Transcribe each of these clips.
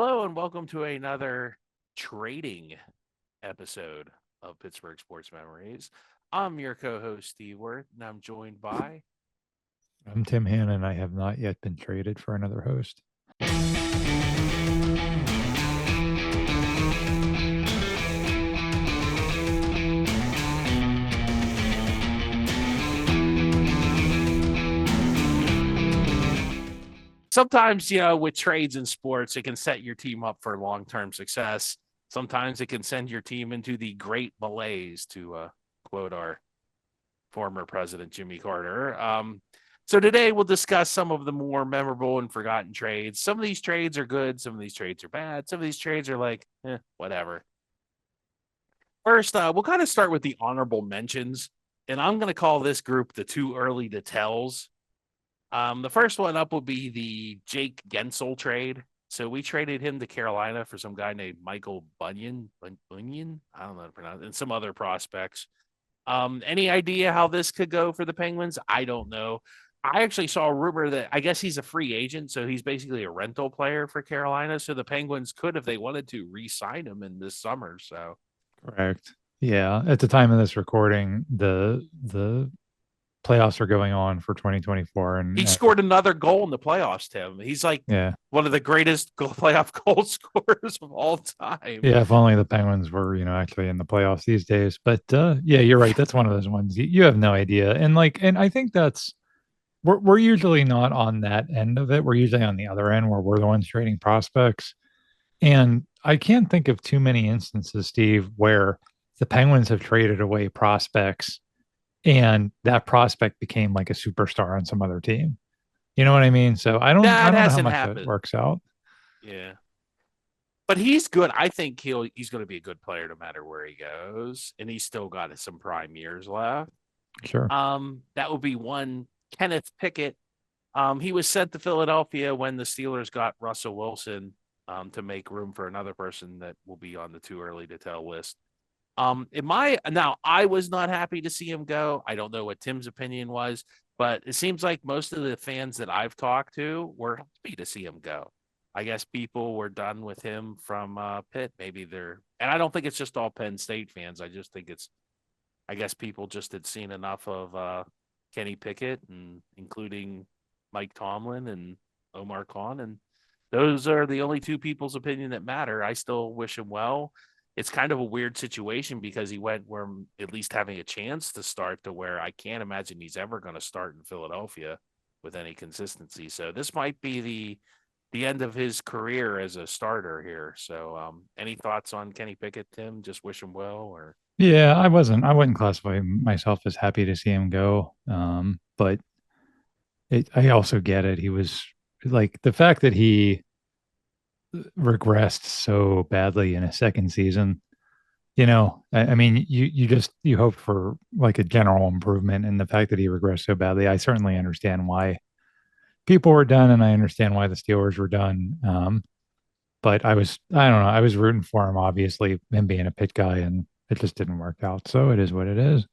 Hello and welcome to another trading episode of Pittsburgh Sports Memories. I'm your co-host Steve Worth, and I'm joined by. I'm Tim Hannon. I have not yet been traded for another host. Sometimes, with trades in sports, it can set your team up for long-term success. Sometimes it can send your team into the great malaise, to quote our former president Jimmy Carter. So today we'll discuss some of the more memorable and forgotten trades. Some of these trades are good, some of these trades are bad, some of these trades are like, whatever. First, we'll kind of start with the honorable mentions, and I'm going to call this group the too early to tells. The first one up will be the Jake Gensel trade. So we traded him to Carolina for some guy named Michael Bunyan. I don't know how to pronounce it, and some other prospects. Any idea how this could go for the Penguins? I don't know. I actually saw a rumor that I guess he's a free agent, so he's basically a rental player for Carolina. So the Penguins could, if they wanted to, re-sign him in this summer. So Correct. Yeah. At the time of this recording, the playoffs are going on for 2024, he and scored another goal in the playoffs, Tim. He's like yeah, one of the greatest playoff goal scorers of all time. yeah. If only the Penguins were, actually in the playoffs these days. But yeah, you're right. That's one of those ones you have no idea. And I think that's we're usually not on that end of it. We're usually on the other end where we're the ones trading prospects. And I can't think of too many instances, Steve, where the Penguins have traded away prospects and that prospect became like a superstar on some other team. You know what I mean? So I That don't know how hasn't much that happened. works out. Yeah. But he's good. I think he's going to be a good player no matter where he goes, and he's still got some prime years left. Sure. That would be one. Kenneth Pickett. He was sent to Philadelphia when the Steelers got Russell Wilson to make room for another person that will be on the too early to tell list. I was not happy to see him go. I don't know what Tim's opinion was, but it seems like most of the fans that I've talked to were happy to see him go. I guess people were done with him from Pitt. Maybe and I don't think it's just all Penn State fans. I just think I guess people just had seen enough of Kenny Pickett, and including Mike Tomlin and Omar Khan, and those are the only two people's opinion that matter. I still wish him well. It's kind of a weird situation because he went where at least having a chance to start to where I can't imagine he's ever going to start in Philadelphia with any consistency. So this might be the end of his career as a starter here. So any thoughts on Kenny Pickett, Tim? Just wish him well, or Yeah, I wouldn't classify myself as happy to see him go. But I also get it. He was like the fact that he regressed so badly in his second season. I mean, you hope for like a general improvement, and the fact that he regressed so badly, I certainly understand why people were done, and I understand why the Steelers were done. But I don't know, I was rooting for him, obviously, him being a pit guy, and it just didn't work out. So it is what it is.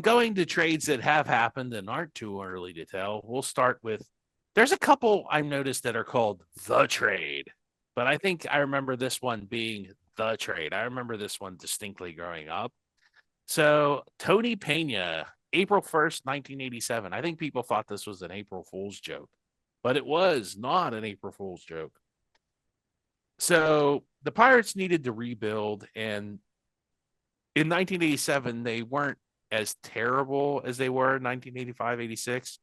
going to trades that have happened and aren't too early to tell. We'll start with there's a couple I've noticed that are called the trade, but I think I remember this one being the trade. I remember this one distinctly growing up. So Tony Pena, April 1st, 1987. I think people thought this was an April Fool's joke, but it was not an April Fool's joke. So the Pirates needed to rebuild, and in 1987, they weren't as terrible as they were in 1985, 86,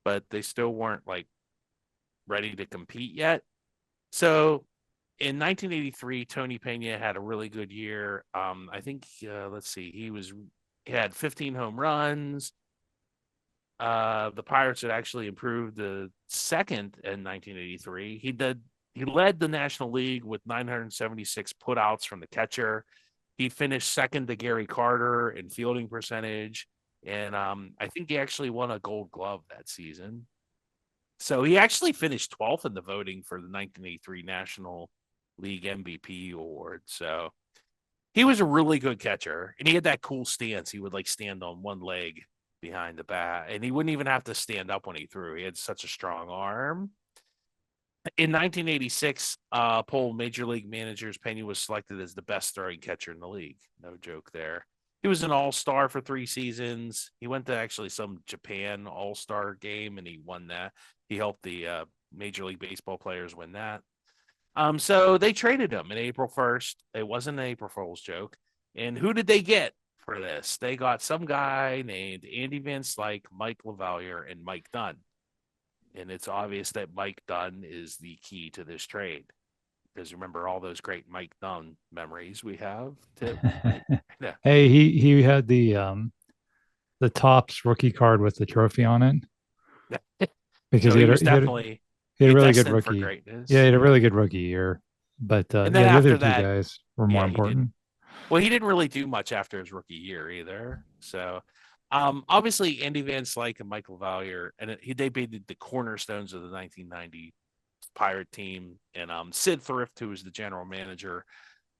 but they still weren't like ready to compete yet. So in 1983, Tony Pena had a really good year. I think, let's see, he had 15 home runs. The Pirates had actually improved the second in 1983. He led the National League with 976 putouts from the catcher. He finished second to Gary Carter in fielding percentage, and I think he actually won a Gold Glove that season. So he actually finished 12th in the voting for the 1983 National League MVP award. So he was a really good catcher, and he had that cool stance. He would like stand on one leg behind the bat, and he wouldn't even have to stand up when he threw. He had such a strong arm. In 1986, poll Major League Managers, Pena was selected as the best throwing catcher in the league. No joke there. He was an all-star for 3 seasons. He went to actually some Japan all-star game and he won that. He helped the Major League Baseball players win that. So they traded him in April 1st. It wasn't an April Fool's joke. And who did they get for this? They got some guy named Andy Van Slyke, Mike LaValliere, and Mike Dunn. And it's obvious that Mike Dunn is the key to this trade. Because remember all those great Mike Dunn memories we have. Right? Yeah. Hey, he had the Topps rookie card with the trophy on it because So he he had was definitely he had a really good destined for rookie. Yeah, he greatness. had a really good rookie year. But And then yeah, the other after two that, guys were more yeah, he didn't. important. Well, he didn't really do much after his rookie year either. So, obviously, Andy Van Slyke and Michael Valier, and they made the cornerstones of the 1990 Pirate team. And Sid Thrift, who was the general manager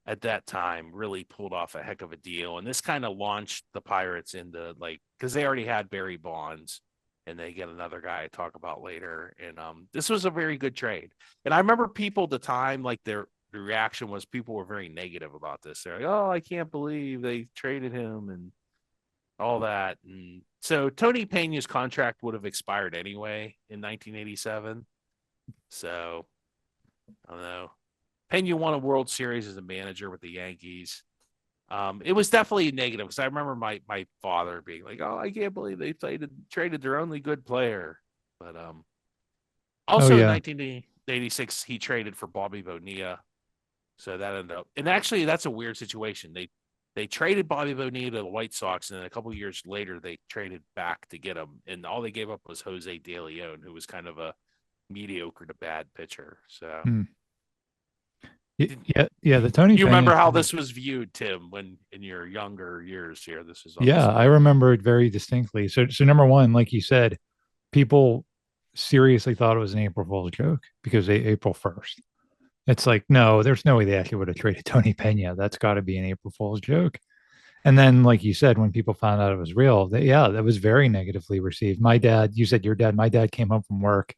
at that time, really pulled off a heck of a deal. And this kind of launched the Pirates into like, because they already had Barry Bonds and they get another guy I talk about later. And this was a very good trade. And I remember people at the time, like the reaction was people were very negative about this. They're like, oh, I can't believe they traded him and all that. And so Tony Pena's contract would have expired anyway in 1987. So I don't know. Pena won a World Series as a manager with the Yankees. It was definitely negative because I remember my father being like, "Oh, I can't believe they traded their only good player." But Oh also in yeah. 1986, he traded for Bobby Bonilla, so that ended up. And actually, that's a weird situation. They traded Bobby Bonilla to the White Sox, and then a couple years later, they traded back to get him, and all they gave up was Jose De Leon, who was kind of a mediocre to bad pitcher. So Hmm. Yeah. The Tony you Pena remember how trade. this was viewed, Tim, when in your younger years here? This is Yeah, I obviously remember it very distinctly. So number one, like you said, people seriously thought it was an April Fool's joke because April 1st. It's like, no, there's no way they actually would have traded Tony Pena. That's got to be an April Fool's joke. And then, like you said, when people found out it was real, yeah, that was very negatively received. My dad, you said your dad, my dad came home from work.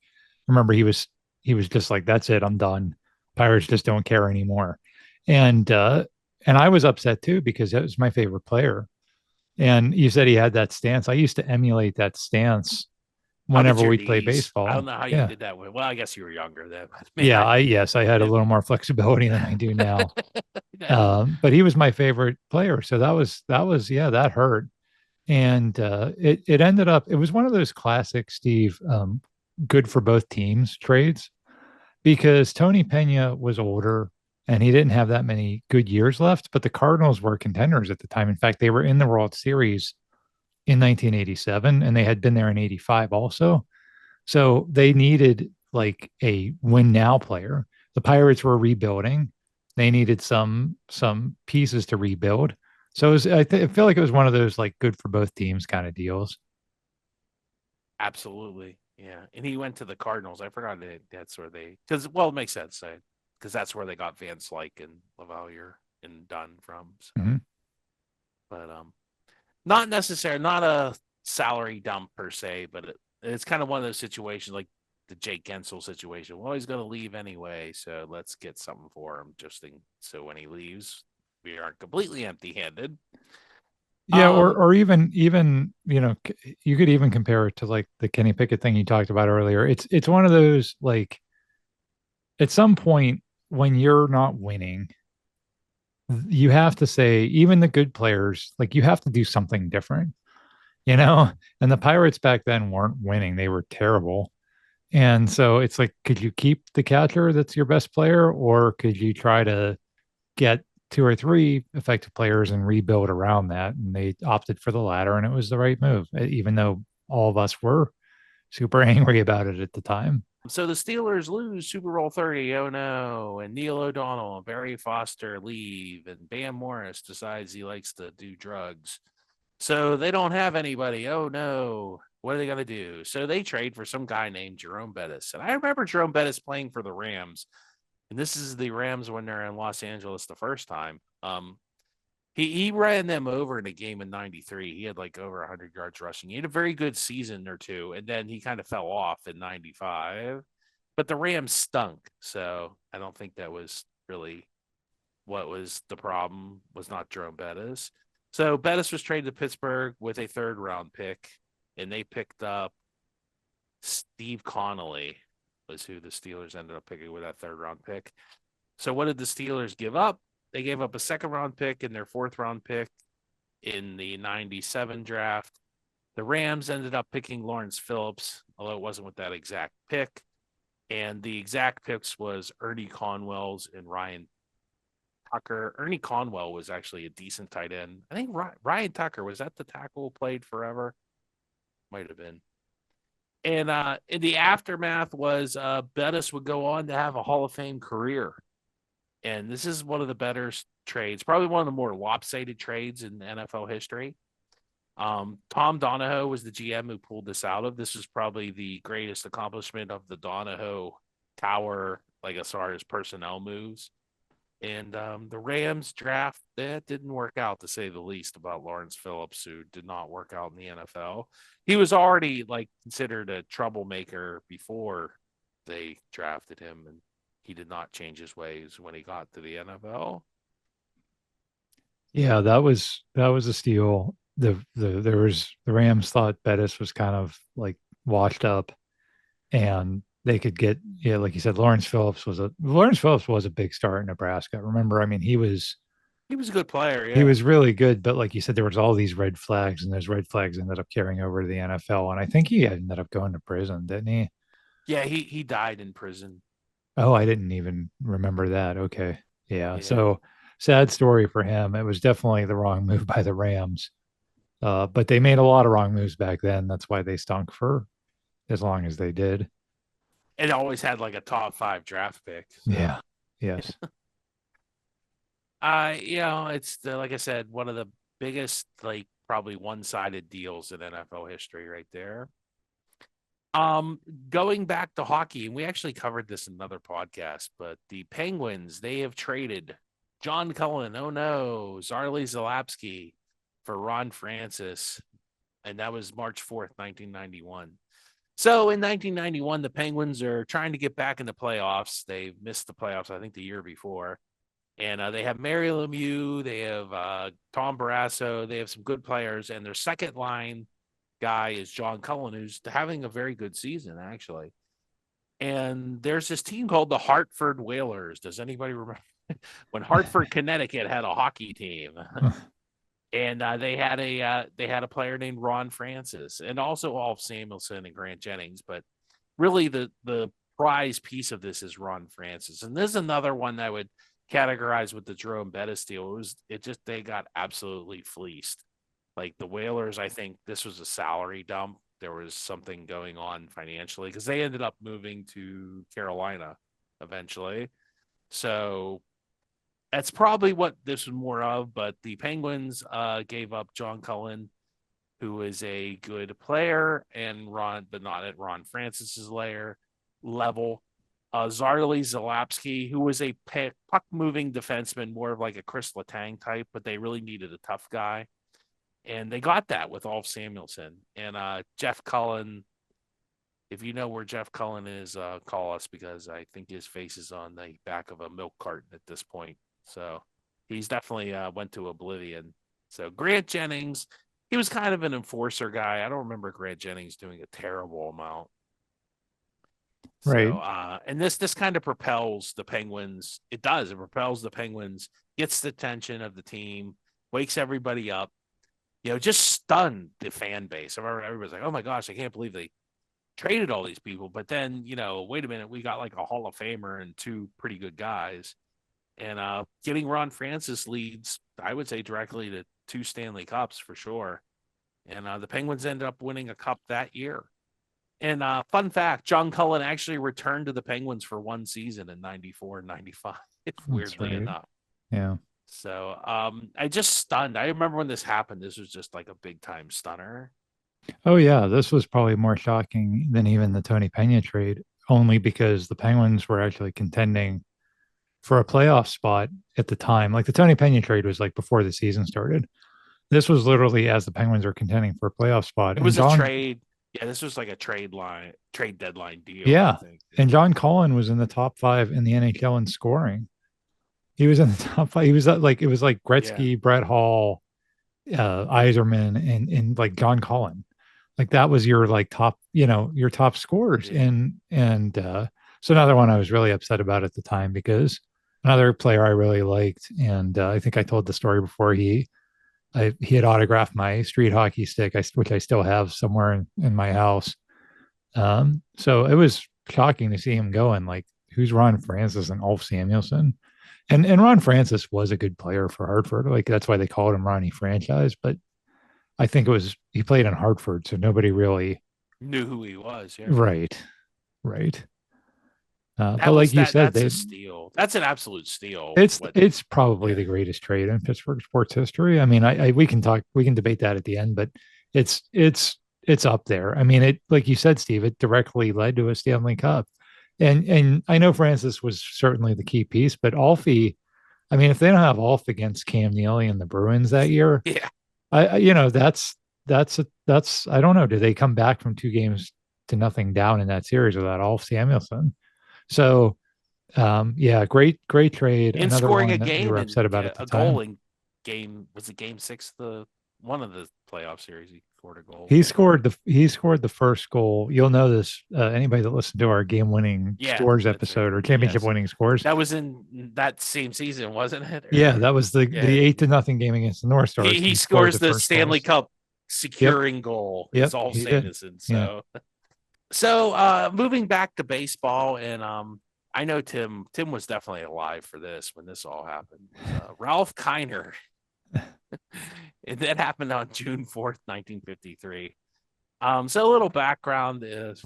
Remember, he was just like, "That's it, I'm done. Pirates just don't care anymore." And and I was upset too because that was my favorite player. And you said he had that stance. I used to emulate that stance how did whenever your we'd play knees? I don't baseball. know how you Yeah. did that. Well, I guess you were younger then. But man, Yeah, I had a little more flexibility than I do now. But he was my favorite player, so that was yeah, that hurt. And it ended up it was one of those classic Steve good for both teams trades because Tony Pena was older and he didn't have that many good years left, but the Cardinals were contenders at the time. In fact, they were in the World Series in 1987 and they had been there in 85 also. So they needed like a win now player. The Pirates were rebuilding. They needed some pieces to rebuild. So it was, I feel like it was one of those like good for both teams kind of deals. absolutely, yeah. And he went to the Cardinals. I forgot that's where they because well, it makes sense because that's where they got Van Slyke and Lavalier and Dunn from. So, Mm-hmm. but not necessarily not a salary dump per se, but it's kind of one of those situations like the Jake Gensel situation. Well, he's going to leave anyway, so let's get something for him so when he leaves, we aren't completely empty-handed. Yeah, or Um, or even you could even compare it to like the Kenny Pickett thing you talked about earlier. It's one of those like at some point when you're not winning, you have to say even the good players like you have to do something different, you know. And the Pirates back then weren't winning; they were terrible. And so it's like, could you keep the catcher that's your best player, or could you try to get two or three effective players and rebuild around that? And they opted for the latter, and it was the right move, even though all of us were super angry about it at the time. so the Steelers lose Super Bowl 30. Oh no. And Neil O'Donnell and Barry Foster leave, and Bam Morris decides he likes to do drugs. So they don't have anybody. Oh no. What are they going to do? So they trade for some guy named Jerome Bettis. And I remember Jerome Bettis playing for the Rams. And this is the Rams when they're in Los Angeles the first time. He ran them over in a game in '93. He had like over 100 yards rushing. He had a very good season or two, and then he kind of fell off in '95. but the Rams stunk. So I don't think that was really what was the problem, was not Jerome Bettis. So Bettis was traded to Pittsburgh with a third round pick, and they picked up Steve Connolly, was who the Steelers ended up picking with that third round pick. So what did the Steelers give up? They gave up a second round pick and their fourth round pick in the 97 draft. The Rams ended up picking Lawrence Phillips, although it wasn't with that exact pick. And the exact picks was Ernie Conwell's and Ryan Tucker. Ernie Conwell was actually a decent tight end. I think Ryan Tucker, was that the tackle who played forever? Might have been. And in the aftermath was Bettis would go on to have a Hall of Fame career. And this is one of the better trades, probably one of the more lopsided trades in NFL history. Tom Donahoe was the GM who pulled this out of. This was probably the greatest accomplishment of the Donahoe Tower, like as far as personnel moves. And the Rams draft, that didn't work out, to say the least, about Lawrence Phillips, who did not work out in the NFL. He was already like considered a troublemaker before they drafted him, and he did not change his ways when he got to the NFL. Yeah, that was a steal. The Rams thought Bettis was kind of like washed up, and they could get, yeah, like you said, Lawrence Phillips was a big star in Nebraska. Remember, I mean, He was a good player, he yeah. was really good, but like you said, there was all these red flags, and those red flags ended up carrying over to the NFL. And I think he ended up going to prison, didn't he? Yeah, he died in prison. Oh, I didn't even remember that. Okay. Yeah. Yeah. So sad story for him. It was definitely the wrong move by the Rams. But they made a lot of wrong moves back then. That's why they stunk for as long as they did. It always had like a top 5 draft pick. So Yeah. Yes. it's like I said, one of the biggest, like probably one-sided deals in NFL history right there. Um, Going back to hockey, and we actually covered this in another podcast, but the Penguins, they have traded John Cullen, oh no, Zarley Zalapsky for Ron Francis, and that was March 4th, 1991. So in 1991, the Penguins are trying to get back in the playoffs. They missed the playoffs, I think, the year before. And they have Mary Lemieux, they have Tom Barrasso, they have some good players, and their second line guy is John Cullen, who's having a very good season, actually. And there's this team called the Hartford Whalers. Does anybody remember when Hartford, Connecticut had a hockey team? And they had a player named Ron Francis, and also Alf Samuelson and Grant Jennings. But really, the prize piece of this is Ron Francis, and this is another one that I would categorize with the Jerome Bettis deal. They got absolutely fleeced. Like the Whalers, I think this was a salary dump. There was something going on financially because they ended up moving to Carolina eventually. So that's probably what this was more of. But the Penguins gave up John Cullen, who is a good player, and but not at Ron Francis's level. Zarley Zalapsky, who was a puck moving defenseman, more of like a Chris Letang type, but they really needed a tough guy. And they got that with Alf Samuelson and Jeff Cullen. If you know where Jeff Cullen is, call us, because I think his face is on the back of a milk carton at this point. So he's definitely went to oblivion. So Grant Jennings, he was kind of an enforcer guy. I don't remember Grant Jennings doing a terrible amount. Right. So and this kind of propels the Penguins. It does. It propels the Penguins, gets the attention of the team, wakes everybody up. Just stunned the fan base. I remember everybody's like, "Oh my gosh, I can't believe they traded all these people." But then, wait a minute, we got like a Hall of Famer and 2 pretty good guys. And getting Ron Francis leads, I would say, directly to 2 Stanley Cups for sure. And the Penguins ended up winning a cup that year. And fun fact, John Cullen actually returned to the Penguins for 1 season in 94 and 95, weirdly right. enough. Yeah. So I just stunned. I remember when this happened, this was just like a big time stunner. Oh yeah, this was probably more shocking than even the Tony Pena trade, only because the Penguins were actually contending for a playoff spot at the time. Like the Tony Pena trade was like before the season started. This was literally as the Penguins were contending for a playoff spot. It And was a trade. Yeah, this was like a trade deadline deal, I Yeah. think. And John Collin was in the top 5 in the NHL in scoring. He was in the top 5. He was like, it was like Yeah. Gretzky, Brett Hall, Iserman, and like John Collin. Like that was your like top, your top scorers. Yeah. And so another one I was really upset about at the time because another player I really liked, and I think I told the story before. He had autographed my street hockey stick, which I still have somewhere in my house. So it was shocking to see him go. And like, who's Ron Francis and Ulf Samuelson? And Ron Francis was a good player for Hartford. Like that's why they called him Ronnie Franchise. But I think it was he played in Hartford, so nobody really. Knew who he was. Yeah. Right, right. But That was like you that. said, That's a they steal. That's an absolute steal. it's What? it's probably Yeah. the greatest trade in Pittsburgh sports history. I mean, we can debate that at the end, but it's up there. I mean, it like you said, Steve, it directly led to a Stanley Cup, and I know Francis was certainly the key piece, but Alfie. I mean, if they don't have Alf against Cam Neely and the Bruins that year, Yeah. that's I don't know. Do they come back from 2 games to nothing down in that series without Alf Samuelson? So yeah, great trade. In Another scoring one a that we game were and upset about at the a goal time. in game was it game six, the one of the playoff series he scored a goal. He scored the first goal. You'll know this. Anybody that listened to our game winning Yeah, scores that's right. episode or championship Yes. winning scores. That was in that same season, wasn't it? Yeah, Or that was the yeah. 8-0 game against the North Stars. He He scored scores the the first Stanley goals. Cup Yep, securing goal. It's yep, all he did. Samuelson. Yeah. So moving back to baseball, and I know Tim was definitely alive for this when this all happened. Ralph Kiner. And that happened on June 4th, 1953. So a little background is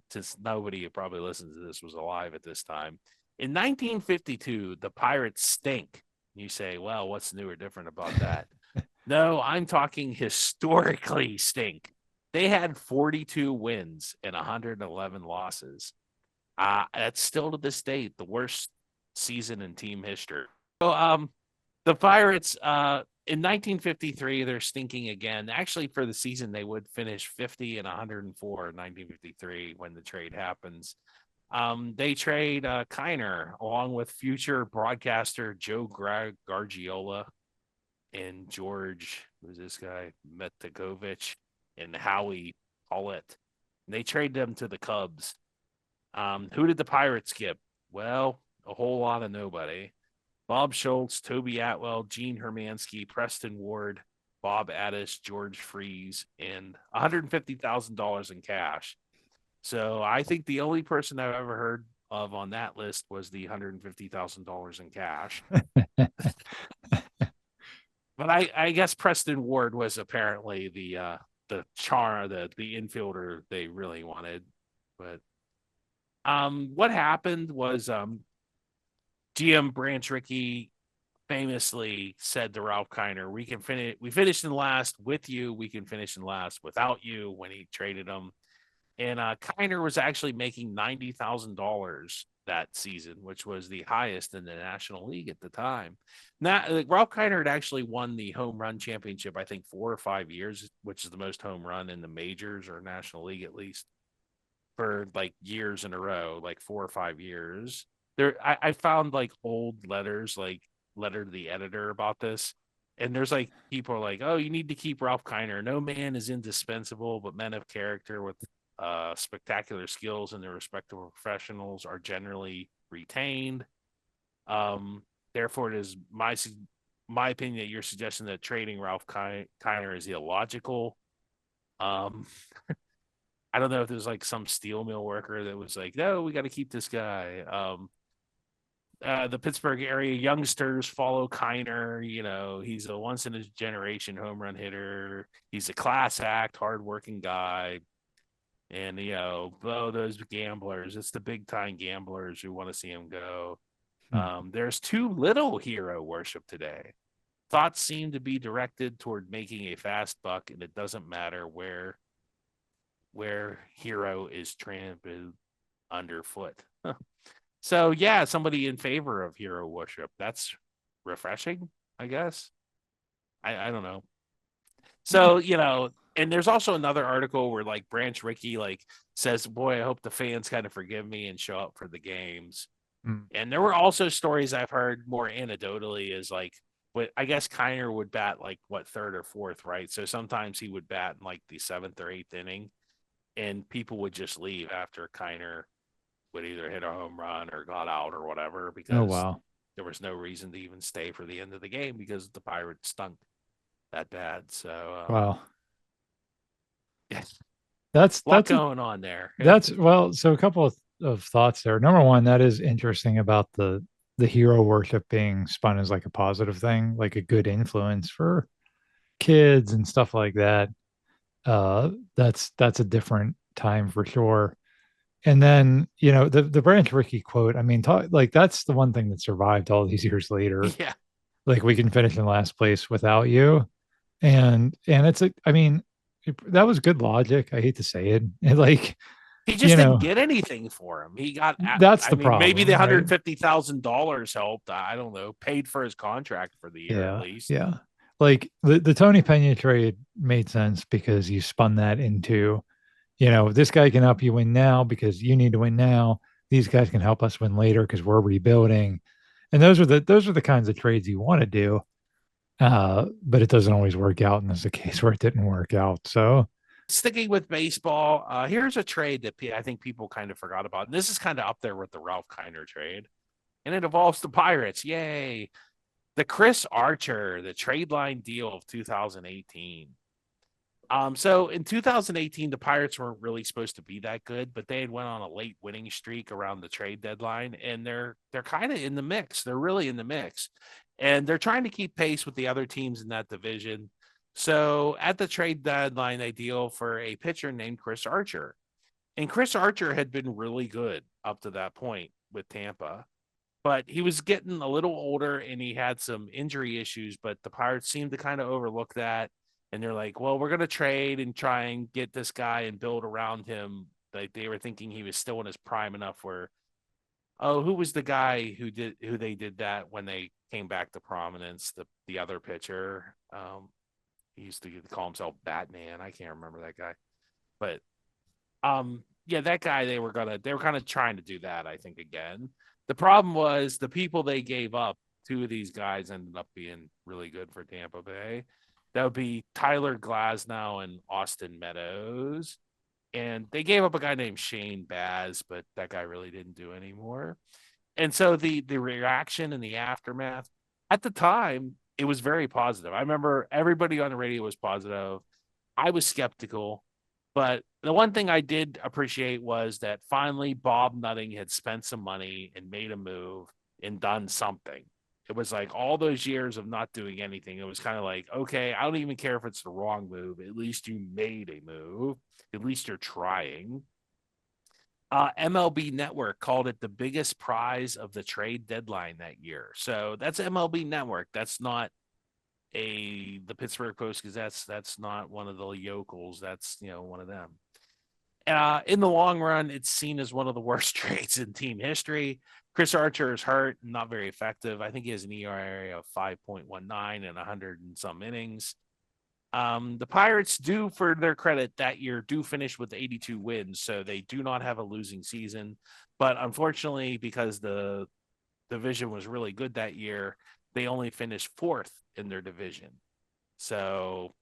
since nobody who probably listens to this was alive at this time. In 1952, the Pirates stink. You say, well, what's new or different about that? No, I'm talking historically stink. They had 42 wins and 111 losses. That's still to this date the worst season in team history. So, the Pirates, in 1953, they're stinking again. Actually, for the season, they would finish 50 and 104 in 1953 when the trade happens. They trade Kiner along with future broadcaster Joe Gargiola and George, who's this guy, Metagovich, and Howie Paulette. And they trade them to the Cubs. Who did the Pirates skip? Well, a whole lot of nobody. Bob Schultz, Toby Atwell, Gene Hermansky, Preston Ward, Bob Addis, George Freeze, and $150,000 in cash. So I think the only person I've ever heard of on that list was the $150,000 in cash. But I guess Preston Ward was apparently the infielder they really wanted. But what happened was GM Branch Rickey famously said to Ralph Kiner, we finished in last with you, we can finish in last without you, when he traded him. And Kiner was actually making $90,000 that season, which was the highest in the National League at the time. Now, Ralph Kiner had actually won the home run championship, I think 4 or 5 years, which is the most home run in the majors or National League, at least, for like years in a row, like 4 or 5 years. I found like old letters, like letter to the editor about this. And there's like people are like, oh, you need to keep Ralph Kiner. No man is indispensable, but men of character with spectacular skills in their respective professionals are generally retained. Therefore, it is my opinion that you're suggesting that trading Ralph Kiner is illogical. Um, I don't know if there's like some steel mill worker that was like, no, we got to keep this guy. The Pittsburgh area youngsters follow Kiner. You know, he's a once in a generation home run hitter. He's a class act, hardworking guy. And, those gamblers, it's the big time gamblers who want to see him go. There's too little hero worship today. Thoughts seem to be directed toward making a fast buck, and it doesn't matter where hero is trampled underfoot. So, yeah, somebody in favor of hero worship. That's refreshing, I guess. I don't know. So, And there's also another article where like Branch Rickey like says, "Boy, I hope the fans kind of forgive me and show up for the games." Mm. And there were also stories I've heard more anecdotally is like, but I guess Kiner would bat like what third or fourth, right? So sometimes he would bat in like the seventh or eighth inning, and people would just leave after Kiner would either hit a home run or got out or whatever Oh because wow. there was no reason to even stay for the end of the game because the Pirates stunk that bad. So Wow. yes, That's a lot that's a going on there. that's well, so a couple of thoughts there. Number one, that is interesting about the hero worship being spun as like a positive thing, like a good influence for kids and stuff like that. That's a different time for sure. And then, the Branch Rickey quote, I mean, like that's the one thing that survived all these years later. Yeah, Like we can finish in last place without you. And it's I mean, that was good logic. I hate to say it. And like, he just you didn't know, get anything for him. He got, that's I the mean, maybe the problem, right? $150,000 helped. I don't know, paid for his contract for the year at Yeah, least. yeah. Like the Tony Pena trade made sense because you spun that into, this guy can help you win now because you need to win now. These guys can help us win later because we're rebuilding. And those are the kinds of trades you want to do. But it doesn't always work out. And there's a case where it didn't work out. So Sticking with baseball, here's a trade that I think people kind of forgot about. And this is kind of up there with the Ralph Kiner trade, and it involves the Pirates. Yay! The Chris Archer, the trade line deal of 2018. So in 2018, the Pirates weren't really supposed to be that good, but they had went on a late winning streak around the trade deadline, and they're kind of in the mix. They're really in the mix, and they're trying to keep pace with the other teams in that division. So at the trade deadline, they deal for a pitcher named Chris Archer, and Chris Archer had been really good up to that point with Tampa, but he was getting a little older and he had some injury issues, but the Pirates seemed to kind of overlook that. And they're like, well, we're going to trade and try and get this guy and build around him. Like they were thinking he was still in his prime enough where, oh, who was the guy who they did that when they came back to prominence? The other pitcher. He used to call himself Batman. I can't remember that guy. But yeah, that guy they were kind of trying to do that, I think, again. The problem was the people they gave up, two of these guys ended up being really good for Tampa Bay. That would be Tyler Glasnow and Austin Meadows. And they gave up a guy named Shane Baz, but that guy really didn't do anymore. And so the reaction and the aftermath at the time, it was very positive. I remember everybody on the radio was positive. I was skeptical, but the one thing I did appreciate was that finally Bob Nutting had spent some money and made a move and done something. It was like all those years of not doing anything. It was kind of like, okay, I don't even care if it's the wrong move. At least you made a move. At least you're trying. MLB Network called it the biggest prize of the trade deadline that year. So that's MLB Network. That's not the Pittsburgh Post Gazette. That's not one of the yokels. That's one of them. In the long run, it's seen as one of the worst trades in team history. Chris Archer is hurt and not very effective. I think he has an ERA of 5.19 and 100 and some innings. The Pirates do, for their credit, that year do finish with 82 wins, so they do not have a losing season. But unfortunately, because the division was really good that year, they only finished fourth in their division. So,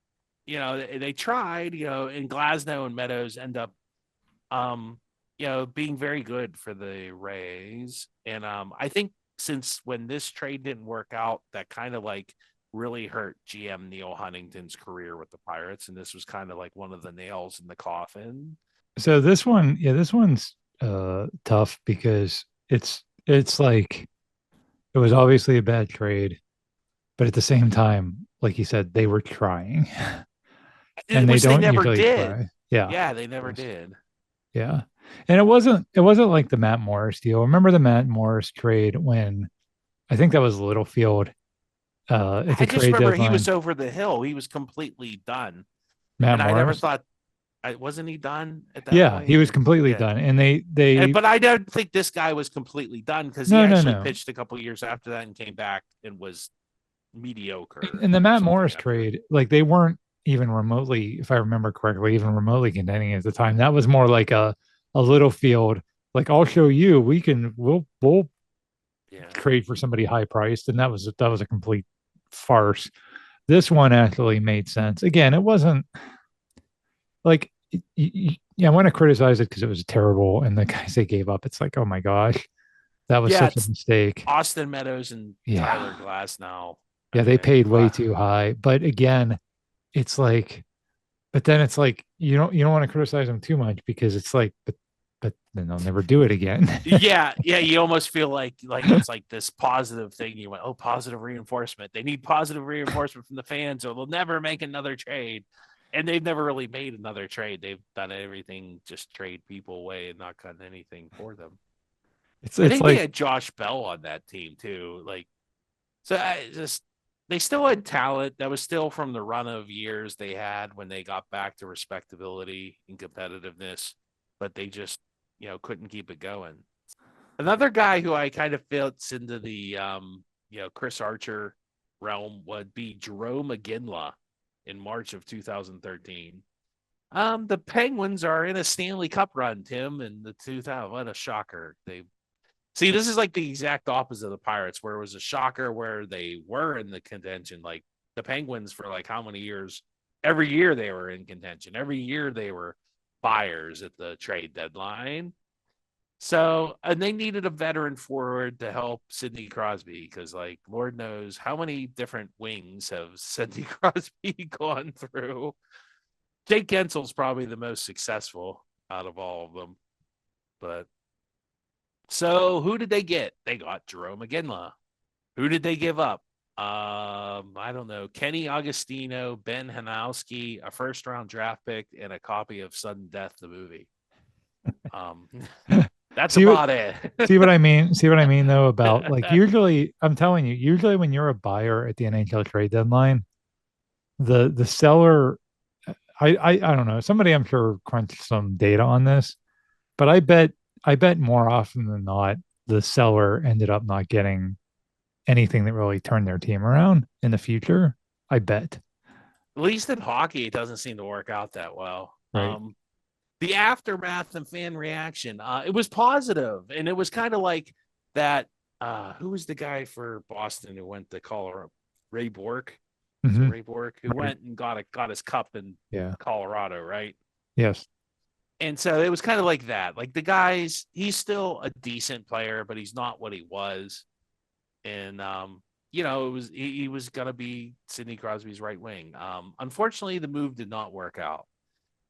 they tried, and Glasnow and Meadows end up, being very good for the Rays. And I think since when this trade didn't work out, that kind of like really hurt GM Neil Huntington's career with the Pirates, and this was kind of like one of the nails in the coffin. so this one's tough because it's like it was obviously a bad trade, but at the same time, like you said, they were trying. And they Which they don't never usually did. try. Yeah. Yeah, they never did. Yeah. And it wasn't like the Matt Morris deal. Remember the Matt Morris trade when I think that was Littlefield at I the just trade remember he was deadline. over the hill. He was completely done. Matt And I never Morris. thought I wasn't he done at that Yeah, he point? was completely Yeah. done. And they But I don't think this guy was completely done because he no, no, actually no. pitched a couple years after that and came back and was mediocre In the or Matt something Morris after. trade, like they weren't even remotely, if I remember correctly, even remotely contending at the time. That was more like a little field. Like, I'll show you. We'll Yeah. trade for somebody high priced, and that was a complete farce. This one actually made sense. Again, it wasn't like yeah, I want to criticize it because it was terrible, and the guys they gave up. It's like, oh my gosh, that was Yeah, such a it's mistake. Austin Meadows and Tyler Yeah, Glass now. I yeah, they mean, paid way too high. But again, it's like, but then it's like you don't want to criticize them too much because it's like, but then they'll never do it again. yeah, yeah, you almost feel like it's like this positive thing. You went, oh, positive reinforcement. They need positive reinforcement from the fans, or they'll never make another trade. And they've never really made another trade. They've done everything, just trade people away and not gotten anything for them. I It's think they like, had Josh Bell on that team too. Like, so I just they still had talent. That was still from the run of years they had when they got back to respectability and competitiveness, but they just couldn't keep it going. Another guy who I kind of fits into the Chris Archer realm would be Jerome McGinley in March of 2013. The Penguins are in a Stanley Cup run, Tim, and the 2000. What a shocker! They see this is like the exact opposite of the Pirates, where it was a shocker where they were in the contention. Like the Penguins for like how many years? Every year they were in contention. Every year they were buyers at the trade deadline. So, and they needed a veteran forward to help Sidney Crosby because, like, Lord knows how many different wings have Sidney Crosby gone through. Jake Gensel's probably the most successful out of all of them. But so, who did they get? They got Jerome McGinley. Who did they give up? I don't know. Kenny Agostino, Ben Hanowski, a first round draft pick, and a copy of Sudden Death, the movie. Um, that's see what about it. see what I mean? See what I mean though about, like, usually I'm telling you, usually when you're a buyer at the NHL trade deadline, the seller, I don't know, somebody I'm sure crunched some data on this, but I bet more often than not the seller ended up not getting anything that really turned their team around in the future. I bet. At least in hockey, it doesn't seem to work out that well. Right. The aftermath and fan reaction, it was positive, and it was kind of like that. Who was the guy for Boston who went to Colorado? Ray Bork. Was it Hmm. Ray Bork who Right. went and got his cup in Yeah. Colorado, right? Yes. And so it was kind of like that. Like the guy's, he's still a decent player, but he's not what he was. And it was he was gonna be Sidney Crosby's right wing. Unfortunately, the move did not work out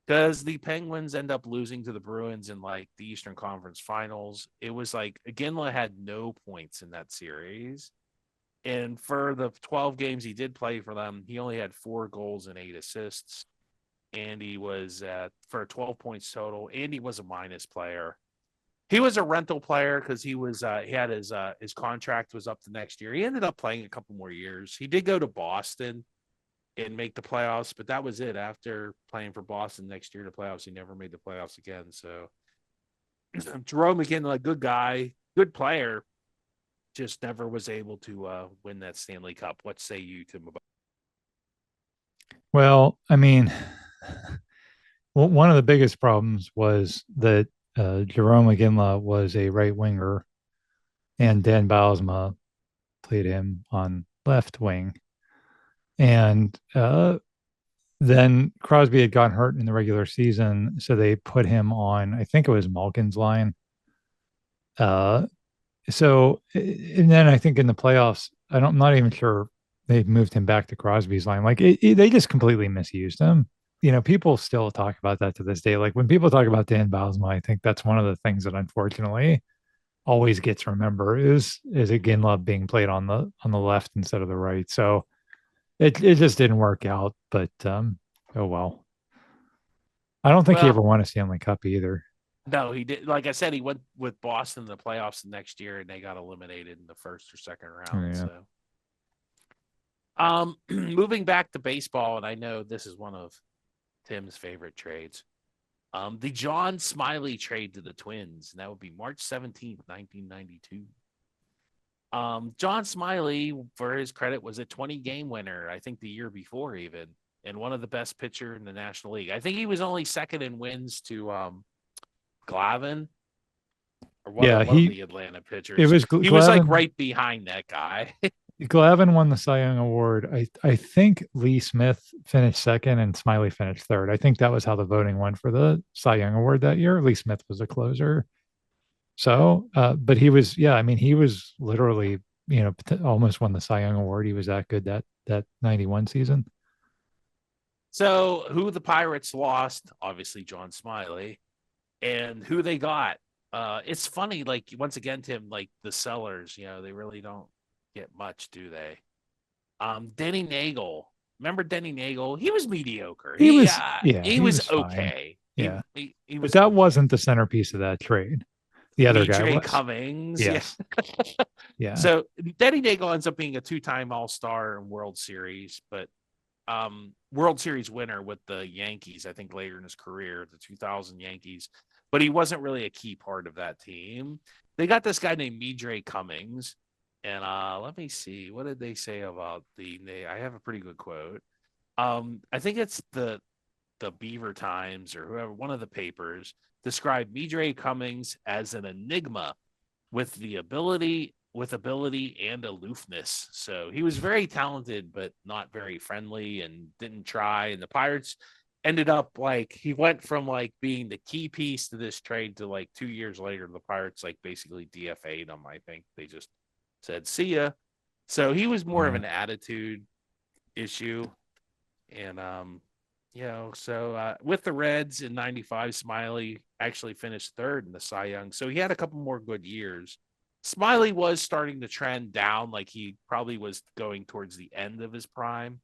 because the Penguins end up losing to the Bruins in like the Eastern Conference Finals. It was like Iginla had no points in that series. And for the 12 games he did play for them, he only had 4 goals and 8 assists. And he was at for 12 points total. And he was a minus player. He was a rental player because he had his contract was up the next year. He ended up playing a couple more years. He did go to Boston and make the playoffs, but that was it. After playing for Boston next year to playoffs, he never made the playoffs again. So Jerome McKinley, a good guy, good player, just never was able to win that Stanley Cup. What say you, Tim? About Well, I mean, one of the biggest problems was that Jerome McGinley was a right winger, and Dan Bylsma played him on left wing. And then Crosby had gotten hurt in the regular season, so they put him on, I think it was Malkin's line. Uh, and then I think in the playoffs, I'm not even sure they moved him back to Crosby's line. Like they just completely misused him. People still talk about that to this day. Like when people talk about Dan Bylsma, I think that's one of the things that unfortunately always gets remembered is Iginla being played on the left instead of the right. So it just didn't work out. But oh well. I don't think he well, ever won a Stanley Cup either. no, he did. Like I said, he went with Boston in the playoffs the next year, and they got eliminated in the first or second round. Yeah. So, moving back to baseball, and I know this is one of Tim's favorite trades. The John Smiley trade to the Twins, and that would be March 17th, 1992. John Smiley, for his credit, was a 20 game winner, I think the year before even. and one of the best pitcher in the National League. I think he was only second in wins to Glavine or Yeah, one of the Atlanta it pitchers. was He was like Glavine. right behind that guy. Glavine won the Cy Young Award. I think Lee Smith finished second and Smiley finished third. I think that was how the voting went for the Cy Young Award that year. Lee Smith was a closer. So, but he was, yeah, I mean, he was literally, almost won the Cy Young Award. He was that good that 91 season. So who the Pirates lost? Obviously, John Smiley. And who they got? It's funny, like once again, Tim, like the sellers, they really don't get much, do they? Denny Nagel. Remember Denny Nagel? He was mediocre. He was, yeah, he he was was fine. okay. Yeah. He But was that okay. wasn't the centerpiece of that trade. The other guy Trey was. Cummings. Yes. Yeah. Yeah. So Denny Nagel ends up being a two-time All-Star in World Series, but World Series winner with the Yankees, I think later in his career, the 2000 Yankees, but he wasn't really a key part of that team. They got this guy named Midre Cummings, and let me see, what did they say about I have a pretty good quote. I think it's the Beaver Times or whoever, one of the papers described Midre Cummings as an enigma with ability and aloofness. So he was very talented, but not very friendly and didn't try. And the Pirates ended up he went from being the key piece to this trade to 2 years later, the Pirates basically DFA'd him. I think they just said, see ya. So he was more of an attitude issue. And, so with the Reds in 95, Smiley actually finished third in the Cy Young. So he had a couple more good years. Smiley was starting to trend down, like he probably was going towards the end of his prime.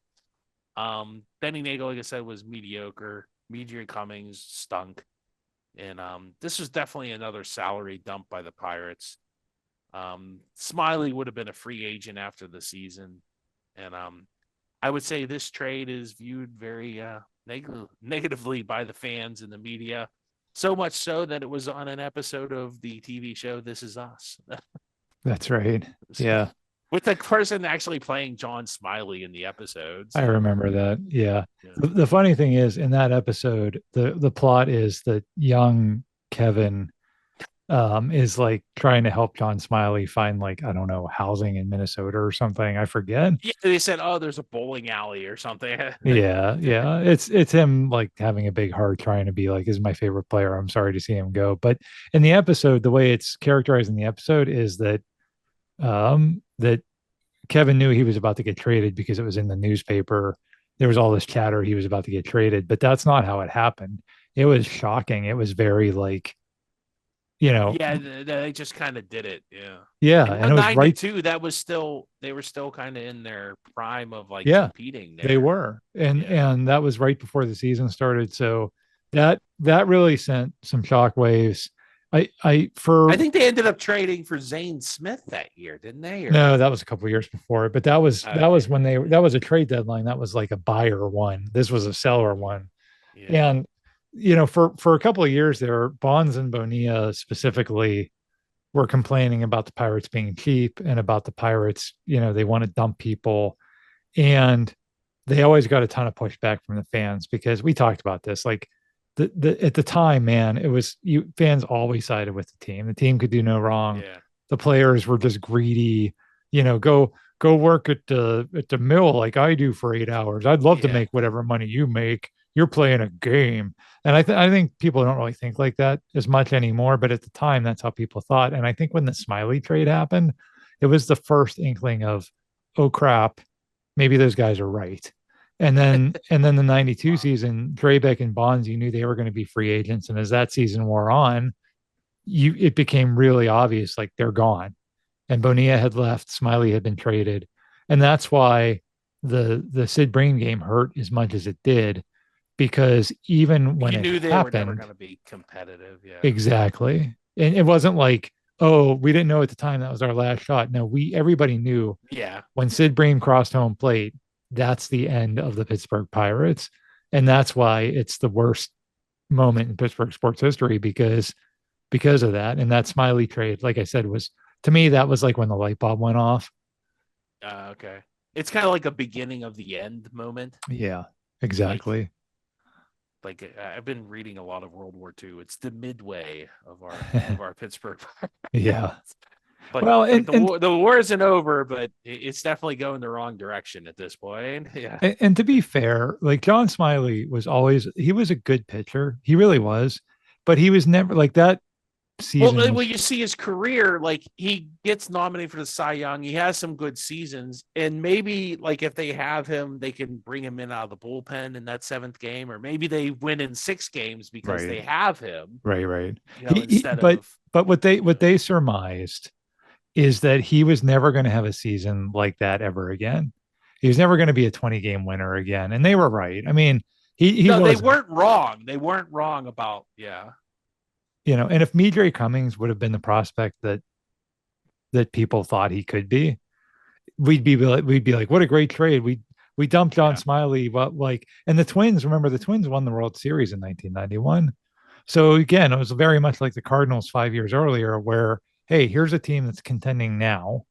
Denny Nagel, like I said, was mediocre. Midre Cummings stunk. And this was definitely another salary dump by the Pirates. Smiley would have been a free agent after the season. And I would say this trade is viewed very negatively by the fans and the media. So much so that it was on an episode of the TV show This Is Us. That's right. Yeah. With the person actually playing John Smiley in the episodes. I remember that. Yeah. The funny thing is, in that episode, the plot is that young Kevin is trying to help John Smiley find I don't know, housing in Minnesota or something. I forget. Yeah, they said, oh, there's a bowling alley or something. Yeah. It's him having a big heart, trying to be is my favorite player. I'm sorry to see him go. But in the episode, the way it's characterized in the episode is that that Kevin knew he was about to get traded because it was in the newspaper. There was all this chatter he was about to get traded, but that's not how it happened. It was shocking. It was very yeah, they just kind of did it. And it was 92, right. That was still, they were still kind of in their prime of competing there. They were. And that was right before the season started. So that really sent some shockwaves. I think they ended up trading for Zane Smith that year, didn't they? No, that was a couple of years before. But that was when that was a trade deadline. That was a buyer one. This was a seller one. Yeah. And for a couple of years there, Bonds and Bonilla specifically were complaining about the Pirates being cheap and about the Pirates. They want to dump people, and they always got a ton of pushback from the fans because we talked about this. At the time, man, it was fans always sided with the team. The team could do no wrong. Yeah. The players were just greedy. Go work at the mill like I do for 8 hours. I'd love to make whatever money you make. You're playing a game. And I think people don't really think like that as much anymore. But at the time, that's how people thought. And I think when the Smiley trade happened, it was the first inkling of, oh crap, maybe those guys are right. And then the 92 season, Drabek and Bonds, you knew they were going to be free agents. And as that season wore on, it became really obvious, they're gone. And Bonilla had left, Smiley had been traded. And that's why the Sid Bream game hurt as much as it did, because even when you knew they happened, were never going to be competitive. Yeah, exactly. And it wasn't oh, we didn't know at the time that was our last shot. No, everybody knew. Yeah, when Sid Bream crossed home plate, that's the end of the Pittsburgh Pirates. And that's why it's the worst moment in Pittsburgh sports history because of that. And that Smiley trade, like I said, was, to me, that was when the light bulb went off. Okay. It's kind of like a beginning of the end moment. Yeah. exactly. I've been reading a lot of World War II. It's the midway of our Pittsburgh. Yeah. But Well, the war isn't over, but it's definitely going the wrong direction at this point. Yeah. and to be fair, like John Smiley was always he was a good pitcher. He really was, but he was never like that season Well, was you see his career, like he gets nominated for the Cy Young. He has some good seasons, and maybe like if they have him, they can bring him in out of the bullpen in that seventh game, or maybe they win in 6 games because right, they have him, right. instead But of what they surmised is that he was never going to have a season like that ever again. He was never going to be a 20 game winner again. And they were right. I mean, he no, they wasn't, weren't wrong. They weren't wrong about yeah. and if Midre Cummings would have been the prospect that people thought he could be, we'd be like, what a great trade. We dumped John Yeah. Smiley, but like, and the Twins, remember the Twins won the World Series in 1991. So again, it was very much like the Cardinals 5 years earlier, where hey, here's a team that's contending now.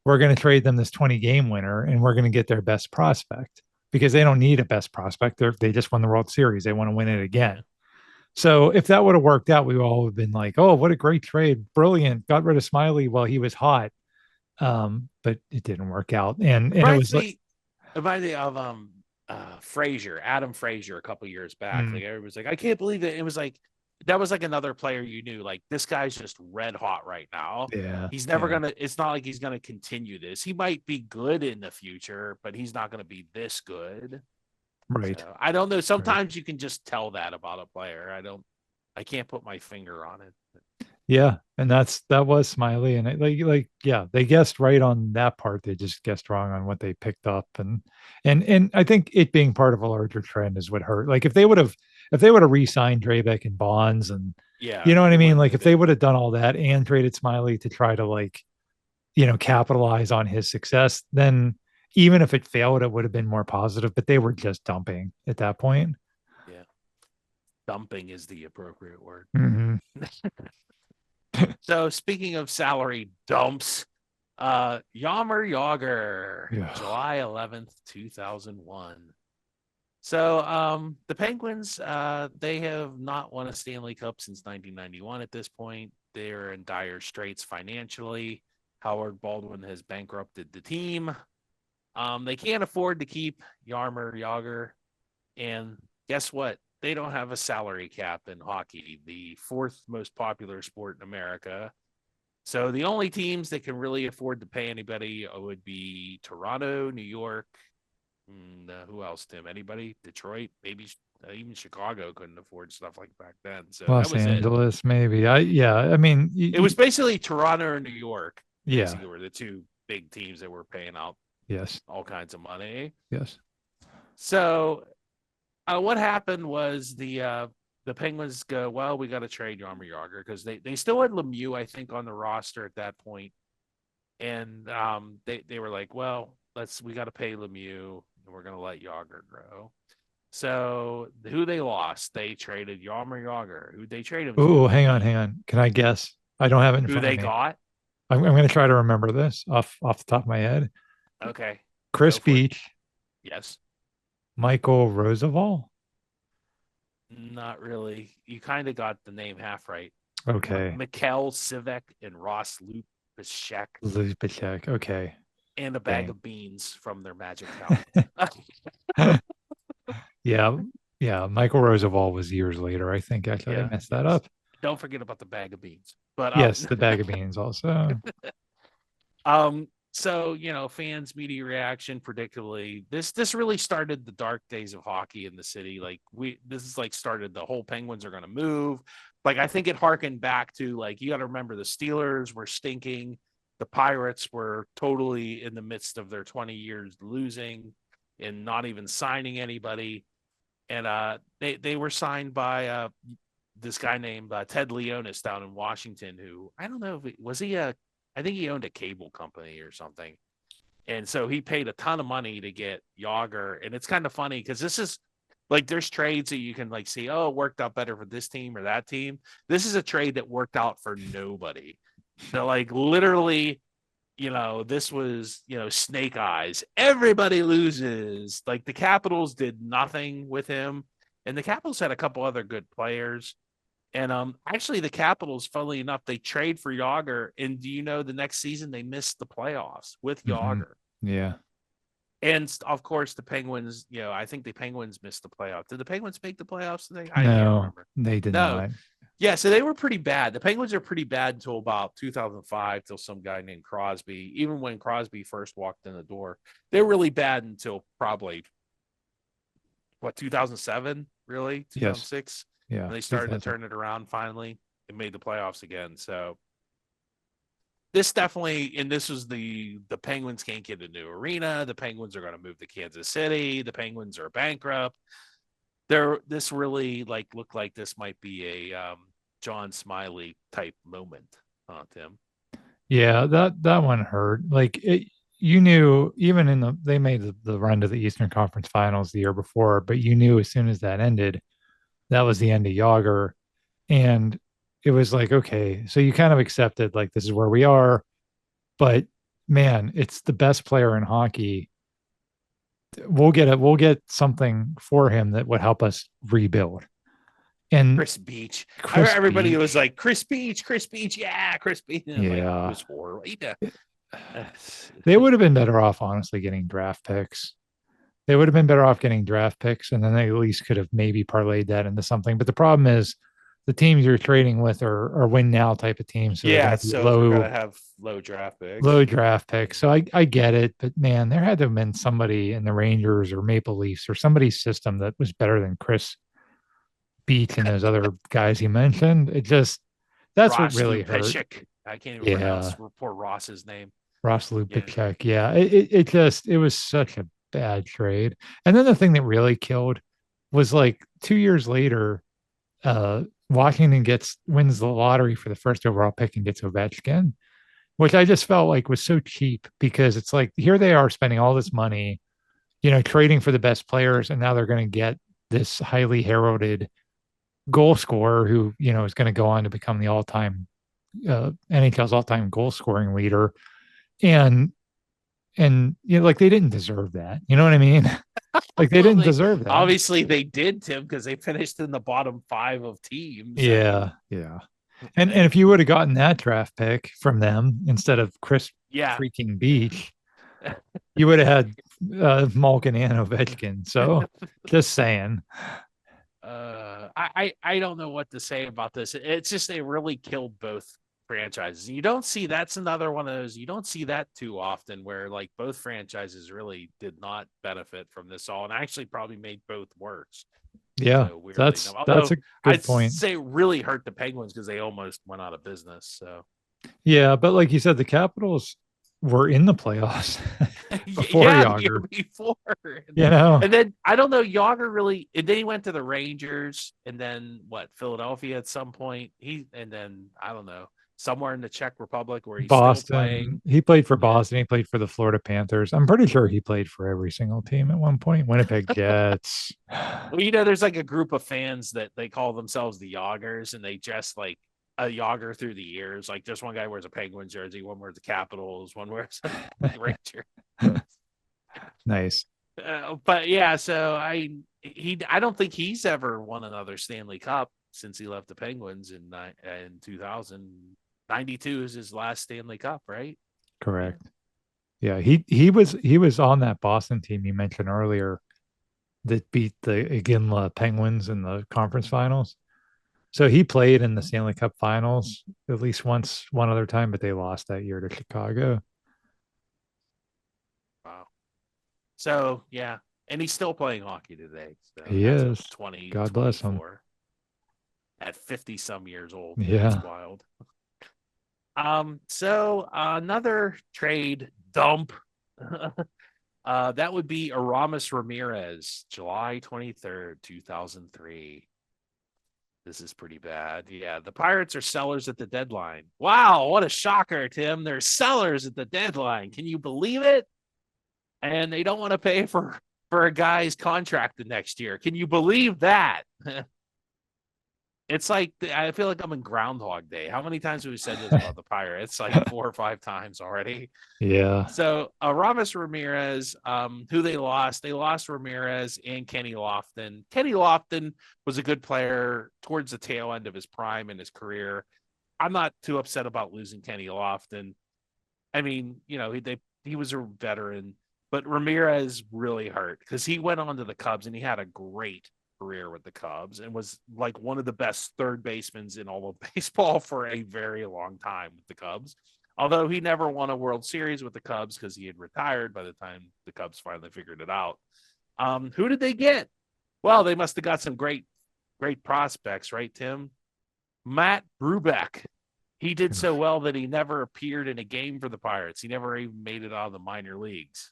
We're going to trade them this 20 game winner and we're going to get their best prospect because they don't need a best prospect. They just won the World Series. They want to win it Yeah. again. So if that would have worked out, we all would have been like, oh, what a great trade. Brilliant. Got rid of Smiley while he was hot. But it didn't work out. And it was like, It reminds me of Frazier, Adam Frazier a couple years back. mm, Like everybody was like, I can't believe it. It was like that was like another player you knew, like this guy's just red hot right now. yeah, He's never yeah, gonna, it's not like he's gonna continue this. He might be good in the future, but he's not gonna be this good. right, So I don't know. right. Sometimes you can just tell that about a player. I can't put my finger on it. Yeah, and that was Smiley, and yeah, they guessed right on that part. They just guessed wrong on what they picked up, and I think it being part of a larger trend is what hurt. Like if they would have re-signed Drabeck and Bonds, and you Yeah, know what I it mean. wouldn't Like have if they been. would have done all that and traded Smiley to try to like capitalize on his success, then even if it failed, it would have been more positive. But they were just dumping at that point. Yeah, dumping is the appropriate word. Mm-hmm. So speaking of salary dumps, Yammer Yager, Yeah. July 11th, 2001. So the Penguins, they have not won a Stanley Cup since 1991 at this point. They're in dire straits financially. Howard Baldwin has bankrupted the team. They can't afford to keep Yarmer Yager. And guess what? They don't have a salary cap in hockey, the fourth most popular sport in America. So the only teams that can really afford to pay anybody would be Toronto, New York. Who else, Tim? Anybody? Detroit? Maybe even Chicago couldn't afford stuff like back then. So that Los was it. Angeles, maybe. Yeah. I mean, It was basically Toronto or New York, yeah. basically, were the two big teams that were paying out Yes. all kinds of money. Yes. So what happened was the Penguins go, well, we got to trade Yarmer Yager because they still had Lemieux, I think, on the roster at that point, and they were like, well, we got to pay Lemieux and we're gonna let Yager grow. So who they lost, they traded Yarmer Yager. Who they trade him Oh, to? hang on. Can I guess? I don't have it in Who front of they me. got? I'm going to try to remember this off the top of my head. Okay, Chris go for it. Beach, Yes. Michael Roosevelt. Not really. You kind of got the name half right. Okay. Mikhail Sivek and Ross Lupacek, Lupacek. Okay. and a bag Dang. of beans from their Magic Town. Yeah. Yeah. Michael Roosevelt was years later, I think. Actually, I Yeah, messed that yes. up. Don't forget about the bag of beans. But Yes. The bag of beans also. so fans, media reaction, predictably, this really started the dark days of hockey in the city. Like this is like started the whole Penguins are going to move. Like I think it harkened back to like you got to remember the Steelers were stinking, the Pirates were totally in the midst of their 20 years losing and not even signing anybody, and they were signed by this guy named Ted Leonis down in Washington, who I don't know if was he a I think he owned a cable company or something. And so he paid a ton of money to get Yager. And it's kind of funny because this is like there's trades that you can like see, oh, it worked out better for this team or that team. This is a trade that worked out for nobody. They're like literally this was, snake eyes. Everybody loses. Like the Capitals did nothing with him. And the Capitals had a couple other good players. And actually the Capitals, funnily enough, they trade for Yager. And do you know the next season they missed the playoffs with Mhm. Yager? Yeah. And of course the Penguins, I think the Penguins missed the playoffs. Did the Penguins make the playoffs today? I can't No, remember. they did No, not. yeah, so they were pretty bad. The Penguins are pretty bad until about 2005, till some guy named Crosby. Even when Crosby first walked in the door, they were really bad until probably 2007, really Yes. 2006, Yeah. and they started to 2000. turn it around finally and made the playoffs again. So this definitely, and this was the Penguins can't get a new arena. The Penguins are going to move to Kansas City. The Penguins are bankrupt. This really looked like this might be a John Smiley type moment, Tim. Yeah, that one hurt. Like you knew even they made the run to the Eastern Conference Finals the year before, but you knew as soon as that ended, that was the end of Yager. And it was like, okay, so you kind of accepted like this is where we are, but man, it's the best player in hockey. We'll get something for him that would help us rebuild. And Chris Beach. Chris Everybody was Beach, like, Chris Beach, yeah, Chris Beach. And like, he yeah. was horrible. They would have been better off, honestly, getting draft picks. They would have been better off getting draft picks, and then they at least could have maybe parlayed that into something. But the problem is, the teams you're trading with are win now type of teams, so they're going Yeah, to be so they're gonna have low draft low picks. draft picks. So I get it, but man, there had to have been somebody in the Rangers or Maple Leafs or somebody's system that was better than Chris Beach and those other guys he mentioned. It just that's what Ross really hurt. Lupicek. I can't even Yeah, pronounce poor Ross's name. Ross Yeah. Lupicek. Yeah, it just it was such a bad trade. And then the thing that really killed was like 2 years later, Washington wins the lottery for the first overall pick and gets Ovechkin, which I just felt like was so cheap because it's like here they are spending all this money, trading for the best players, and now they're going to get this highly heralded goal scorer who is going to go on to become the all-time NHL's all-time goal scoring leader, and like they didn't deserve that. You know what I mean? Like they Well, didn't deserve that. obviously they did, Tim, because they finished in the bottom five of teams. I Yeah, mean, yeah. And if you would have gotten that draft pick from them instead of Chris yeah. freaking Beach, you would have had Malkin and Ovechkin. So just saying. I don't know what to say about this. It's just they really killed both franchises. You don't see that's another one of those. You don't see that too often where like both franchises really did not benefit from this all and actually probably made both worse. Yeah, So weirdly that's enough, that's although a good I'd point. say it really hurt the Penguins because they almost went out of business. So Yeah, but like you said, the Capitals were in the playoffs before yeah, the year Yager. before, You know, and then I don't know Yager really. And then he went to the Rangers, and then what? Philadelphia at some point. And then I don't know somewhere in the Czech Republic where he's still Boston. playing. He played for Yeah. Boston. He played for the Florida Panthers. I'm pretty sure he played for every single team at one point. Winnipeg Jets. Well, there's like a group of fans that they call themselves the Yagers, and they dress like a Yager through the years. Like, there's one guy wears a Penguin jersey, one wears the Capitals, one wears a Ranger. Nice. But yeah, so I don't think he's ever won another Stanley Cup since he left the Penguins in 2092 is his last Stanley Cup, right? Correct. Yeah, he was on that Boston team you mentioned earlier that beat the Iginla Penguins in the conference finals. So he played in the Stanley Cup finals at least once, one other time, but they lost that year to Chicago. Wow. So yeah, and he's still playing hockey today. So He as of is. God bless him. 2024 at 50 some years old. Yeah. That's wild. So another trade dump. That would be Aramis Ramirez, July 23rd, 2003. This is pretty bad. Yeah, the Pirates are sellers at the deadline. Wow, what a shocker, Tim. They're sellers at the deadline. Can you believe it? And they don't want to pay for a guy's contract the next year. Can you believe that? It's like I feel like I'm in Groundhog Day. How many times have we said this about the Pirates? Like 4 or 5 times already. Yeah. So Aramis Ramirez, who they lost Ramirez and Kenny Lofton. Kenny Lofton was a good player towards the tail end of his prime in his career. I'm not too upset about losing Kenny Lofton. I mean, he was a veteran, but Ramirez really hurt because he went on to the Cubs and he had a great career with the Cubs and was like one of the best third basemen in all of baseball for a very long time with the Cubs. Although he never won a World Series with the Cubs because he had retired by the time the Cubs finally figured it out. Who did they get? Well, they must have got some great prospects, right, Tim? Matt Brubeck. He did so well that he never appeared in a game for the Pirates. He never even made it out of the minor leagues.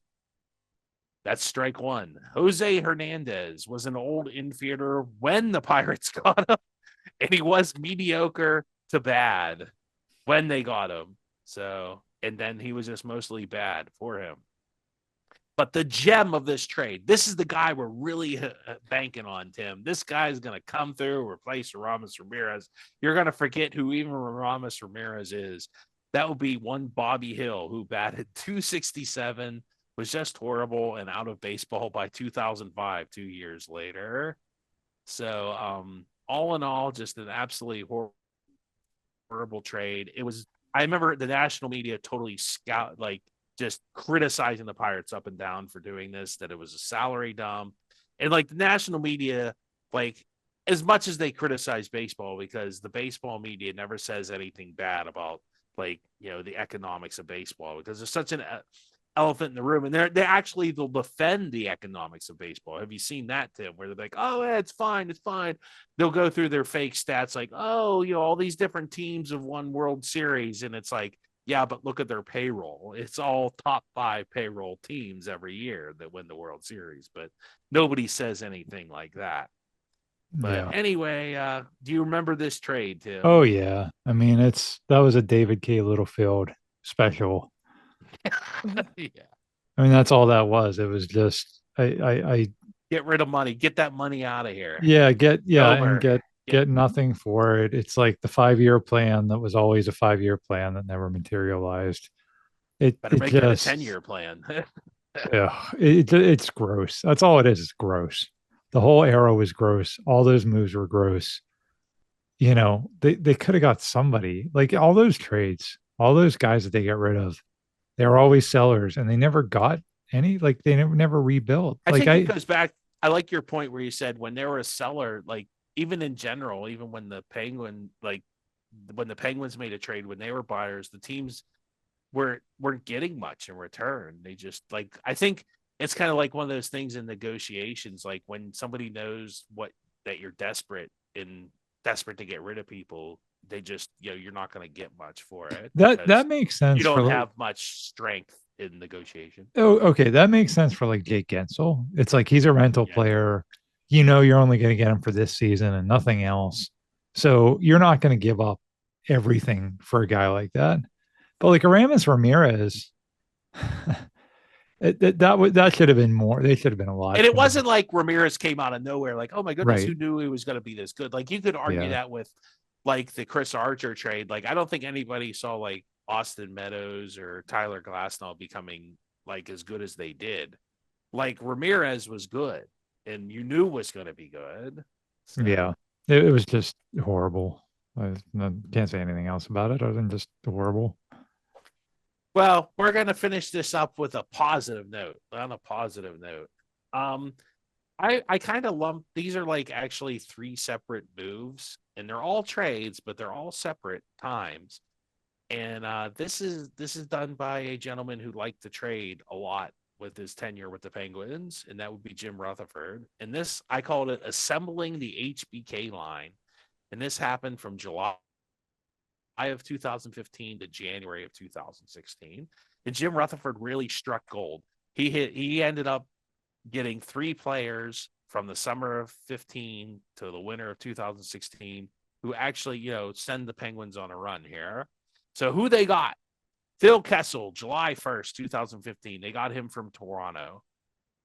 That's strike one. Jose Hernandez was an old infielder when the Pirates got him, and he was mediocre to bad when they got him. So, and then he was just mostly bad for him. But the gem of this trade, this is the guy we're really banking on, Tim. This guy is going to come through, replace Aramis Ramirez. You're going to forget who even Aramis Ramirez is. That would be one Bobby Hill, who batted 267, was just horrible and out of baseball by 2005, 2 years later. So, all in all, just an absolutely horrible trade. I remember the national media totally just criticizing the Pirates up and down for doing this, that it was a salary dump. And like the national media, like as much as they criticize baseball, because the baseball media never says anything bad about the economics of baseball, because there's such an elephant in the room, and they'll defend the economics of baseball. Have you seen that, Tim, where they're like, oh, it's fine. They'll go through their fake stats like, oh, all these different teams have won World Series, and it's like, yeah, but look at their payroll. It's all top 5 payroll teams every year that win the World Series, but nobody says anything like that. But Yeah. anyway, do you remember this trade, Oh Tim? yeah. I mean, that was a David K. Littlefield special. Yeah. I mean, that's all that was. It was just I Get rid of money. Get that money out of here. and Over. get nothing for it. It's like the 5 year plan that was always a 5 year plan that never materialized. Better It make that a just 10-year plan. yeah, it's gross. That's all it is. It's gross. The whole era was gross. All those moves were gross. They could have got somebody like all those trades, all those guys that they get rid of. They were always sellers, and they never got any. Like they never rebuilt. I think it goes back. I like your point where you said when they were a seller, like even in general, even when when the Penguins made a trade, when they were buyers, the teams weren't getting much in return. They just I think it's kind of like one of those things in negotiations, like when somebody knows that you're desperate to get rid of people, they just you're not going to get much for it that because makes you sense for don't like have much strength in negotiation. oh okay, that makes sense for like Jake Gensel. It's like he's a rental Yeah. player. You're only going to get him for this season and nothing else. So you're not going to give up everything for a guy like that. But like Aramis Ramirez, that should have been more. They should have been a lot And it more. wasn't like Ramirez came out of nowhere, like, oh my goodness, Right. who knew he was going to be this good? Like, you could argue Yeah. that with like the Chris Archer trade. Like, I don't think anybody saw like Austin Meadows or Tyler Glasnow becoming like as good as they did. Like, Ramirez was good and you knew was going to be good. Yeah. So, It was just horrible. I can't say anything else about it other than just horrible. well, we're going to finish this up with a positive note. On a positive note, um, I kind of lump these are like actually 3 separate moves, and they're all trades, but they're all separate times. And this is done by a gentleman who liked to trade a lot with his tenure with the Penguins, and that would be Jim Rutherford. And this I called it assembling the HBK line, and this happened from July of 2015 to January of 2016. And Jim Rutherford really struck gold. He ended up getting 3 players from the summer of 15 to the winter of 2016 who actually, send the Penguins on a run here. So who they got? Phil Kessel, July 1st, 2015. They got him from Toronto.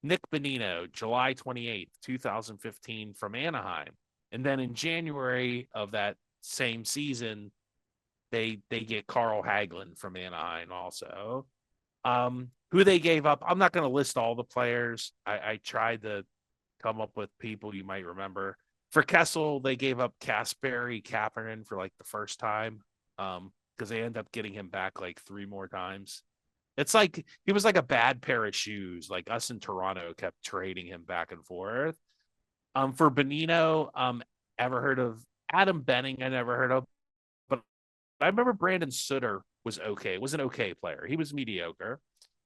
Nick Bonino, July 28th, 2015 from Anaheim. And then in January of that same season, they get Carl Hagelin from Anaheim also. Who they gave up. I'm not going to list all the players. I tried to come up with people you might remember. For Kessel, they gave up Kasperi Kapanen for like the first time because they end up getting him back like 3 more times. It's like he was like a bad pair of shoes. Like us in Toronto kept trading him back and forth. For Bonino, ever heard of Adam Benning? I never heard of, but I remember Brandon Sutter was okay. Was an okay player. He was mediocre.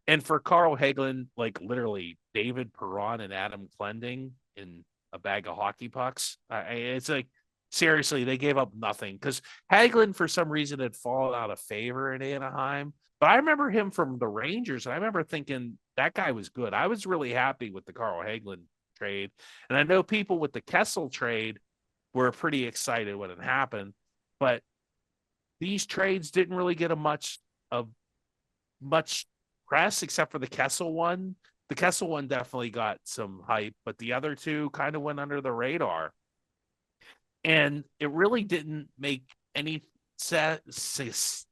And for Carl Hagelin, like literally David Perron and Adam Clending in a bag of hockey pucks. It's like seriously, they gave up nothing because Hagelin for some reason had fallen out of favor in Anaheim. But I remember him from the Rangers, and I remember thinking that guy was good. I was really happy with the Carl Hagelin trade, and I know people with the Kessel trade were pretty excited when it happened. But these trades didn't really get a much press except for the Kessel one. The Kessel one definitely got some hype, but the other two kind of went under the radar. And it really didn't make any sense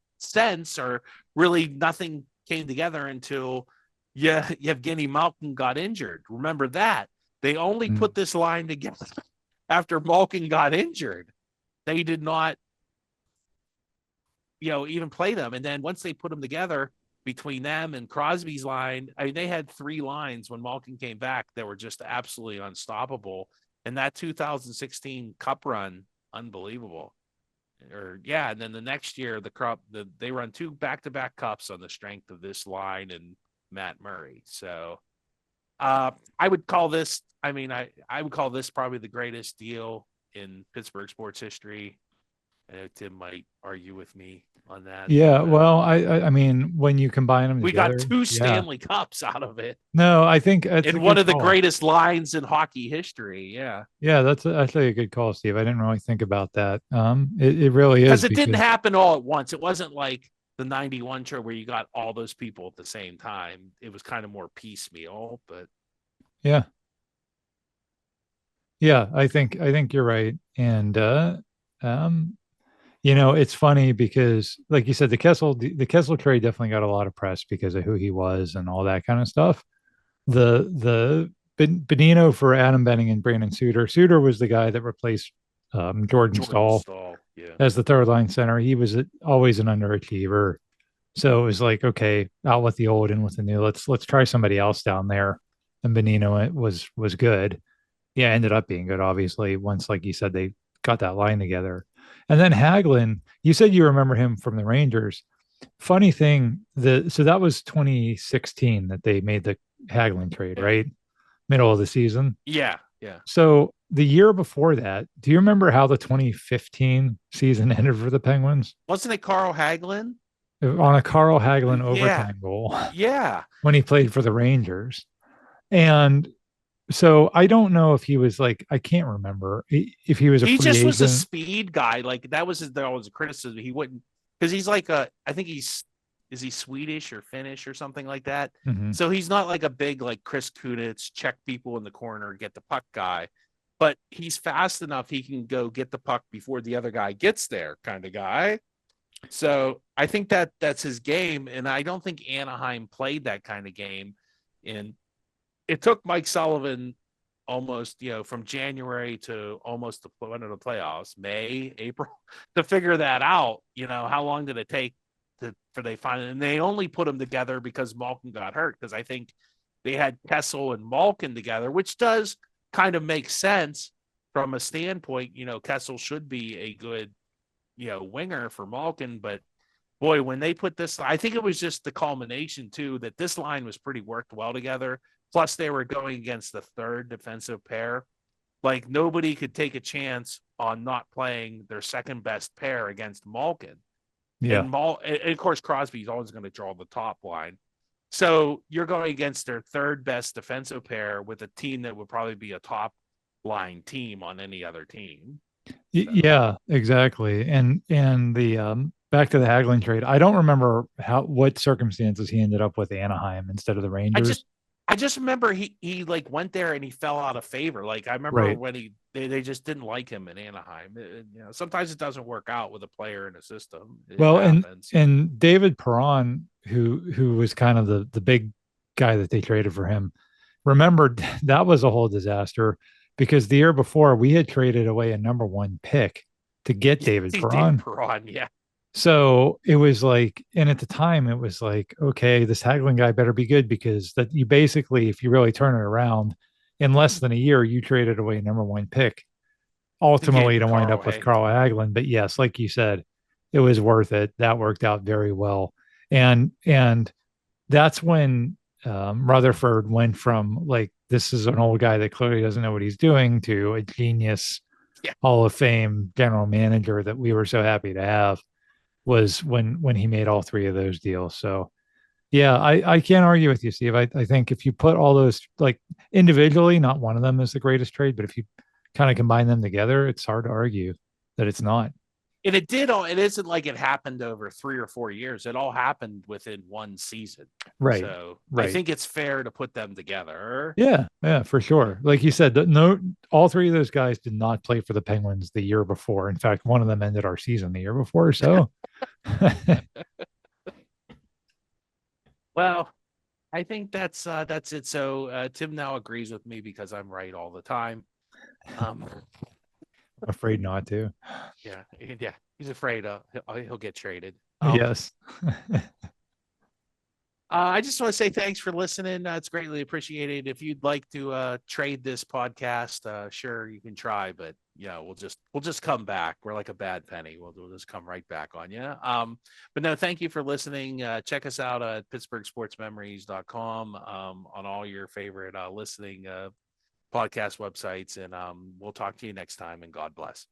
or really nothing came together until Yevgeny Malkin got injured. Remember that. They only put this line together after Malkin got injured. They did not, even play them. And then once they put them together, between them and Crosby's line, I mean, they had 3 lines when Malkin came back that were just absolutely unstoppable. And that 2016 Cup run, unbelievable. And then the next year, they run 2 back-to-back Cups on the strength of this line and Matt Murray. So I would call this, I would call this probably the greatest deal in Pittsburgh sports history. I know Tim might argue with me on that. Yeah, well, I mean, when you combine them we together, got 2 Stanley Cups out of it. No, I think it's in one of the greatest lines in hockey history. Yeah. Yeah, that's actually a good call, Steve. I didn't really think about that. It really is because it didn't happen all at once. It wasn't like the 91 tour where you got all those people at the same time. It was kind of more piecemeal, but yeah. I think you're right. And it's funny because, like you said, the Kessel trade definitely got a lot of press because of who he was and all that kind of stuff. The Bonino for Adam Benning and Brandon Suter. Suter was the guy that replaced Jordan Staal as the third line center. He was always an underachiever, so it was like, okay, out with the old and with the new. Let's try somebody else down there. And Bonino was good. Yeah, ended up being good. Obviously, once, like you said, they got that line together. And then Hagelin, you said you remember him from the Rangers. Funny thing, so that was 2016 that they made the Hagelin trade, right? Middle of the season. Yeah. So the year before that, do you remember how the 2015 season ended for the Penguins? Wasn't it Carl Hagelin? On a Carl Hagelin overtime goal. Yeah. When he played for the Rangers. And so I don't know if he was like, I can't remember if he was he just was a speed guy. Like that was there was a criticism. He wouldn't, because he's like I think is he Swedish or Finnish or something like that. Mm-hmm. So he's not like a big like Chris Kunitz, check people in the corner, get the puck guy, but he's fast enough. He can go get the puck before the other guy gets there kind of guy. So I think that's his game. And I don't think Anaheim played that kind of game. And it took Mike Sullivan almost, from January to almost the end of the playoffs, May, April, to figure that out. How long did it take for they finally, and they only put them together because Malkin got hurt. Because I think they had Kessel and Malkin together, which does kind of make sense from a standpoint. Kessel should be a good, winger for Malkin, but boy, when they put this, I think it was just the culmination too, that this line was pretty worked well together. Plus, they were going against the third defensive pair. Like, nobody could take a chance on not playing their second best pair against Malkin. Yeah. And of course, Crosby's always going to draw the top line. So you're going against their third best defensive pair with a team that would probably be a top line team on any other team. So. Yeah, exactly. And the back to the Hagelin trade, I don't remember what circumstances he ended up with Anaheim instead of the Rangers. I just remember he like went there and he fell out of favor. Like I remember Right. when they just didn't like him in Anaheim. Sometimes it doesn't work out with a player in a system. It Well, happens. and David Perron, who was kind of the big guy that they traded for him, remembered that was a whole disaster because the year before we had traded away a number one pick to get David David Perron. Perron, yeah. So it was like, and at the time it was like, okay, this Hagelin guy better be good because that you basically, if you really turn it around, in less than a year, you traded away number one pick, To get ultimately to wind Carl up with Hagelin. Carl Hagelin. But yes, like you said, it was worth it. That worked out very well, and that's when Rutherford went from like this is an old guy that clearly doesn't know what he's doing to a genius Yeah. Hall of Fame general manager that we were so happy to have was when he made all three of those deals. So yeah, I can't argue with you, Steve. I think if you put all those like individually, not one of them is the greatest trade, but if you kind of combine them together, it's hard to argue that it's not. And it did all, it isn't like it happened over 3 or 4 years. It all happened within one season. Right. So I Right. think it's fair to put them together. Yeah, yeah, for sure. Like you said, no, all three of those guys did not play for the Penguins the year before. In fact, one of them ended our season the year before. So, Well, I think that's it. So Tim now agrees with me because I'm right all the time. Um, I'm afraid not to. yeah, he's afraid he'll get traded. Yes. I just want to say thanks for listening. It's greatly appreciated. If you'd like to trade this podcast, sure you can try, but yeah, we'll just come back. We're like a bad penny. We'll just come right back on you. But no, thank you for listening. Check us out at PittsburghSportsMemories.com on all your favorite listening podcast websites, and we'll talk to you next time. And God bless.